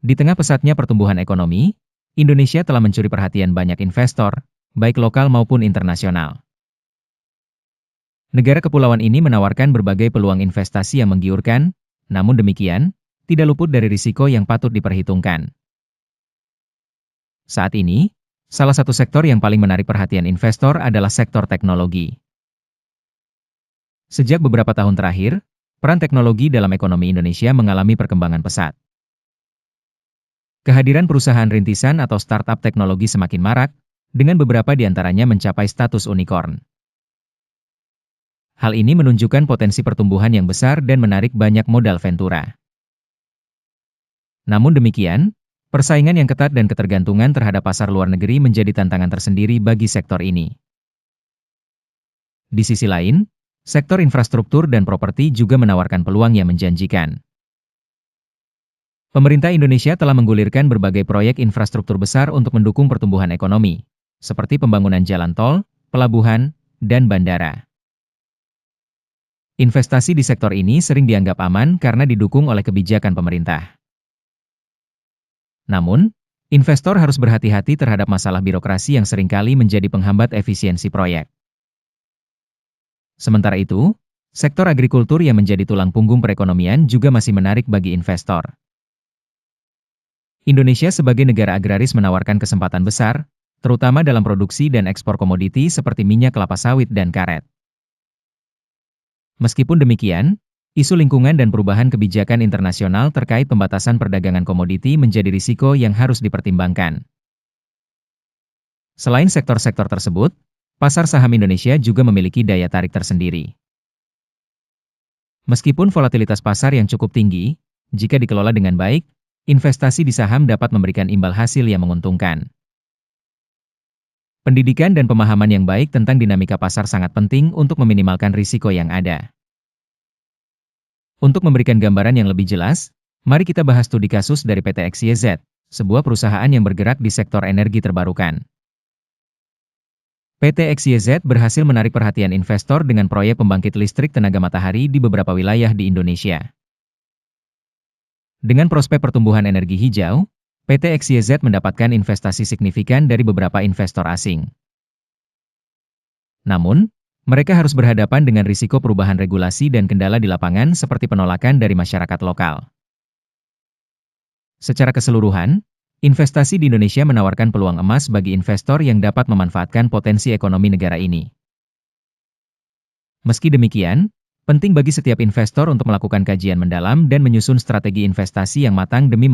Di tengah pesatnya pertumbuhan ekonomi, Indonesia telah mencuri perhatian banyak investor, baik lokal maupun internasional. Negara kepulauan ini menawarkan berbagai peluang investasi yang menggiurkan, namun demikian, tidak luput dari risiko yang patut diperhitungkan. Saat ini, salah satu sektor yang paling menarik perhatian investor adalah sektor teknologi. Sejak beberapa tahun terakhir, peran teknologi dalam ekonomi Indonesia mengalami perkembangan pesat. Kehadiran perusahaan rintisan atau startup teknologi semakin marak, dengan beberapa di antaranya mencapai status unicorn. Hal ini menunjukkan potensi pertumbuhan yang besar dan menarik banyak modal ventura. Namun demikian, persaingan yang ketat dan ketergantungan terhadap pasar luar negeri menjadi tantangan tersendiri bagi sektor ini. Di sisi lain, sektor infrastruktur dan properti juga menawarkan peluang yang menjanjikan. Pemerintah Indonesia telah menggulirkan berbagai proyek infrastruktur besar untuk mendukung pertumbuhan ekonomi, seperti pembangunan jalan tol, pelabuhan, dan bandara. Investasi di sektor ini sering dianggap aman karena didukung oleh kebijakan pemerintah. Namun, investor harus berhati-hati terhadap masalah birokrasi yang seringkali menjadi penghambat efisiensi proyek. Sementara itu, sektor agrikultur yang menjadi tulang punggung perekonomian juga masih menarik bagi investor. Indonesia sebagai negara agraris menawarkan kesempatan besar, terutama dalam produksi dan ekspor komoditi seperti minyak kelapa sawit dan karet. Meskipun demikian, isu lingkungan dan perubahan kebijakan internasional terkait pembatasan perdagangan komoditi menjadi risiko yang harus dipertimbangkan. Selain sektor-sektor tersebut, pasar saham Indonesia juga memiliki daya tarik tersendiri. Meskipun volatilitas pasar yang cukup tinggi, jika dikelola dengan baik, investasi di saham dapat memberikan imbal hasil yang menguntungkan. Pendidikan dan pemahaman yang baik tentang dinamika pasar sangat penting untuk meminimalkan risiko yang ada. Untuk memberikan gambaran yang lebih jelas, mari kita bahas studi kasus dari PT XYZ, sebuah perusahaan yang bergerak di sektor energi terbarukan. PT XYZ berhasil menarik perhatian investor dengan proyek pembangkit listrik tenaga matahari di beberapa wilayah di Indonesia. Dengan prospek pertumbuhan energi hijau, PT XYZ mendapatkan investasi signifikan dari beberapa investor asing. Namun, mereka harus berhadapan dengan risiko perubahan regulasi dan kendala di lapangan seperti penolakan dari masyarakat lokal. Secara keseluruhan, investasi di Indonesia menawarkan peluang emas bagi investor yang dapat memanfaatkan potensi ekonomi negara ini. Meski demikian, penting bagi setiap investor untuk melakukan kajian mendalam dan menyusun strategi investasi yang matang demi